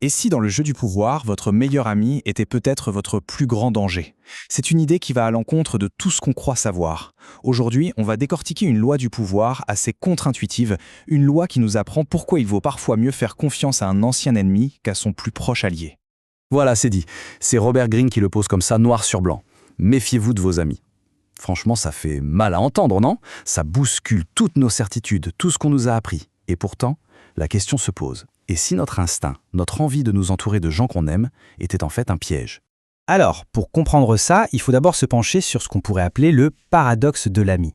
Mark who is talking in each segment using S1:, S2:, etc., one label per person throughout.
S1: Et si dans le jeu du pouvoir, votre meilleur ami était peut-être votre plus grand danger? C'est une idée qui va à l'encontre de tout ce qu'on croit savoir. Aujourd'hui, on va décortiquer une loi du pouvoir assez contre-intuitive, une loi qui nous apprend pourquoi il vaut parfois mieux faire confiance à un ancien ennemi qu'à son plus proche allié.
S2: Voilà, c'est dit. C'est Robert Greene qui le pose comme ça, noir sur blanc. Méfiez-vous de vos amis. Franchement, ça fait mal à entendre, non? Ça bouscule toutes nos certitudes, tout ce qu'on nous a appris. Et pourtant, la question se pose. Et si notre instinct, notre envie de nous entourer de gens qu'on aime, était en fait un piège?
S3: Alors, pour comprendre ça, il faut d'abord se pencher sur ce qu'on pourrait appeler le paradoxe de l'ami.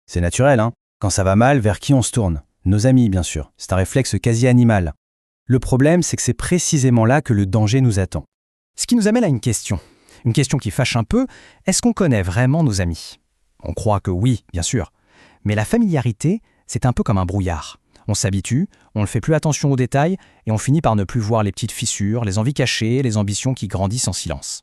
S3: C'est naturel, hein? Quand ça va mal, vers qui on se tourne? Nos amis, bien sûr. C'est un réflexe quasi animal. Le problème, c'est que c'est précisément là que le danger nous attend. Ce qui nous amène à une question qui fâche un peu, est-ce qu'on connaît vraiment nos amis? On croit que oui, bien sûr. Mais la familiarité, c'est un peu comme un brouillard. On s'habitue, on ne fait plus attention aux détails et on finit par ne plus voir les petites fissures, les envies cachées, les ambitions qui grandissent en silence.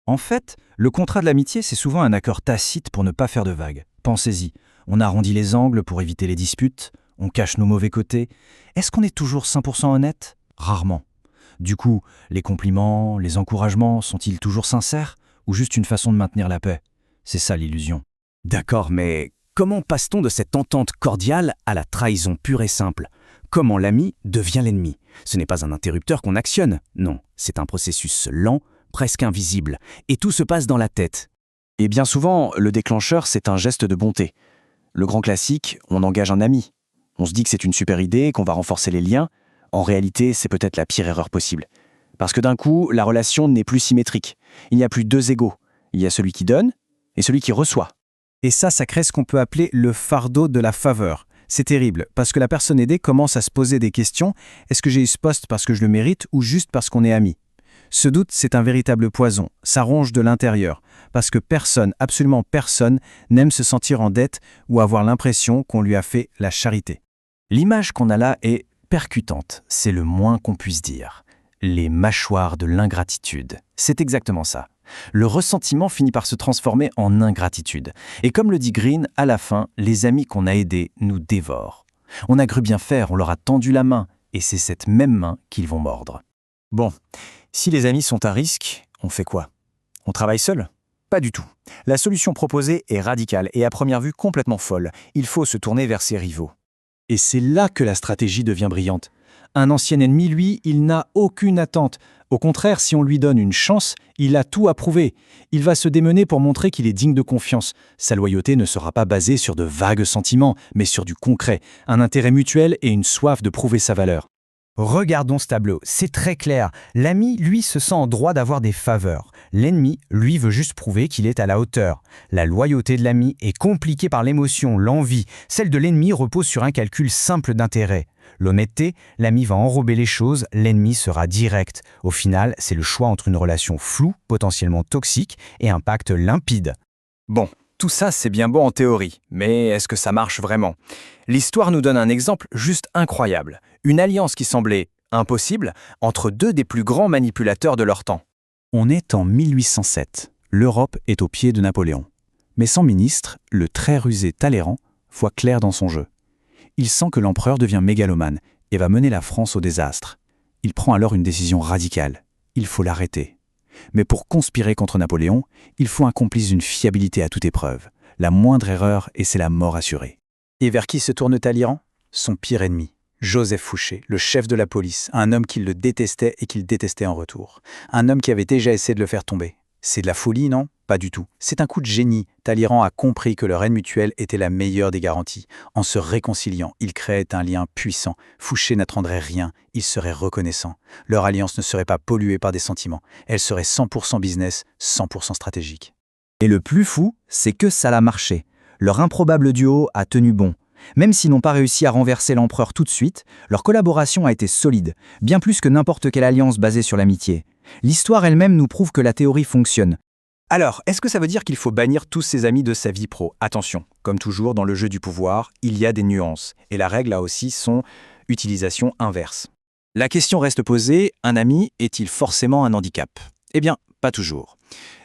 S4: En fait, le contrat de l'amitié, c'est souvent un accord tacite pour ne pas faire de vagues. Pensez-y, on arrondit les angles pour éviter les disputes, on cache nos mauvais côtés. Est-ce qu'on est toujours 100% honnête? Rarement. Du coup, les compliments, les encouragements, sont-ils toujours sincères ou juste une façon de maintenir la paix? C'est ça l'illusion.
S5: D'accord, mais comment passe-t-on de cette entente cordiale à la trahison pure et simple? Comment l'ami devient l'ennemi? Ce n'est pas un interrupteur qu'on actionne, non, c'est un processus lent, presque invisible, et tout se passe dans la tête. Et bien souvent, le déclencheur, c'est un geste de bonté. Le grand classique, on engage un ami. On se dit que c'est une super idée, qu'on va renforcer les liens. En réalité, c'est peut-être la pire erreur possible. Parce que d'un coup, la relation n'est plus symétrique. Il n'y a plus deux égaux. Il y a celui qui donne et celui qui reçoit.
S4: Et ça crée ce qu'on peut appeler le fardeau de la faveur. C'est terrible, parce que la personne aidée commence à se poser des questions. Est-ce que j'ai eu ce poste parce que je le mérite ou juste parce qu'on est amis? Ce doute, c'est un véritable poison. Ça ronge de l'intérieur, parce que personne, absolument personne, n'aime se sentir en dette ou avoir l'impression qu'on lui a fait la charité. L'image qu'on a là est percutante, c'est le moins qu'on puisse dire. Les mâchoires de l'ingratitude. C'est exactement ça. Le ressentiment finit par se transformer en ingratitude. Et comme le dit Greene, à la fin, les amis qu'on a aidés nous dévorent. On a cru bien faire, on leur a tendu la main, et c'est cette même main qu'ils vont mordre.
S5: Bon, si les amis sont à risque, on fait quoi? On travaille seul? Pas du tout. La solution proposée est radicale et à première vue complètement folle. Il faut se tourner vers ses rivaux.
S4: Et c'est là que la stratégie devient brillante. Un ancien ennemi, lui, il n'a aucune attente. Au contraire, si on lui donne une chance, il a tout à prouver. Il va se démener pour montrer qu'il est digne de confiance. Sa loyauté ne sera pas basée sur de vagues sentiments, mais sur du concret, un intérêt mutuel et une soif de prouver sa valeur.
S3: Regardons ce tableau, c'est très clair. L'ami, lui, se sent en droit d'avoir des faveurs. L'ennemi, lui, veut juste prouver qu'il est à la hauteur. La loyauté de l'ami est compliquée par l'émotion, l'envie. Celle de l'ennemi repose sur un calcul simple d'intérêt. L'honnêteté, l'ami va enrober les choses, l'ennemi sera direct. Au final, c'est le choix entre une relation floue, potentiellement toxique, et un pacte limpide.
S5: Bon, tout ça c'est bien beau en théorie, mais est-ce que ça marche vraiment? L'histoire nous donne un exemple juste incroyable. Une alliance qui semblait impossible entre deux des plus grands manipulateurs de leur temps.
S4: On est en 1807. L'Europe est aux pieds de Napoléon. Mais sans ministre, le très rusé Talleyrand voit clair dans son jeu. Il sent que l'empereur devient mégalomane et va mener la France au désastre. Il prend alors une décision radicale. Il faut l'arrêter. Mais pour conspirer contre Napoléon, il faut un complice d'une fiabilité à toute épreuve. La moindre erreur et c'est la mort assurée. Et vers qui se tourne Talleyrand? Son pire ennemi, Joseph Fouché, le chef de la police, un homme qui le détestait et qu'il détestait en retour. Un homme qui avait déjà essayé de le faire tomber. C'est de la folie, non? Pas du tout. C'est un coup de génie. Talleyrand a compris que leur aide mutuelle était la meilleure des garanties. En se réconciliant, ils créaient un lien puissant. Fouché n'attendrait rien, il serait reconnaissant. Leur alliance ne serait pas polluée par des sentiments. Elle serait 100% business, 100% stratégique.
S6: Et le plus fou, c'est que ça a marché. Leur improbable duo a tenu bon. Même s'ils n'ont pas réussi à renverser l'empereur tout de suite, leur collaboration a été solide, bien plus que n'importe quelle alliance basée sur l'amitié. L'histoire elle-même nous prouve que la théorie fonctionne.
S5: Alors, est-ce que ça veut dire qu'il faut bannir tous ses amis de sa vie pro? Attention, comme toujours dans le jeu du pouvoir, il y a des nuances. Et la règle a aussi son utilisation inverse. La question reste posée, un ami est-il forcément un handicap? Eh bien, pas toujours.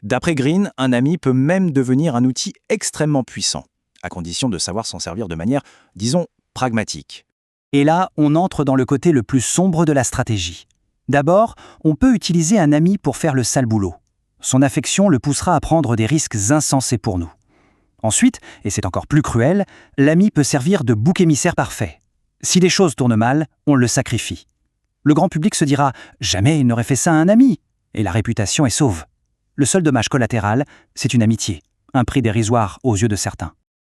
S5: D'après Greene, un ami peut même devenir un outil extrêmement puissant, à condition de savoir s'en servir de manière, disons, pragmatique.
S3: Et là, on entre dans le côté le plus sombre de la stratégie. D'abord, on peut utiliser un ami pour faire le sale boulot. Son affection le poussera à prendre des risques insensés pour nous. Ensuite, et c'est encore plus cruel, l'ami peut servir de bouc émissaire parfait. Si les choses tournent mal, on le sacrifie. Le grand public se dira « Jamais il n'aurait fait ça à un ami !» et la réputation est sauve. Le seul dommage collatéral, c'est une amitié, un prix dérisoire aux yeux de certains.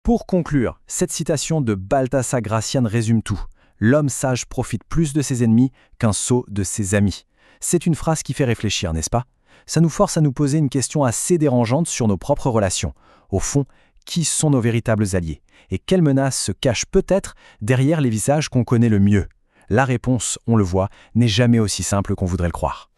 S1: Pour conclure, cette citation de Balthasar Gracian résume tout. L'homme sage profite plus de ses ennemis qu'un sot de ses amis. C'est une phrase qui fait réfléchir, n'est-ce pas? Ça nous force à nous poser une question assez dérangeante sur nos propres relations. Au fond, qui sont nos véritables alliés? Et quelles menaces se cachent peut-être derrière les visages qu'on connaît le mieux? La réponse, on le voit, n'est jamais aussi simple qu'on voudrait le croire.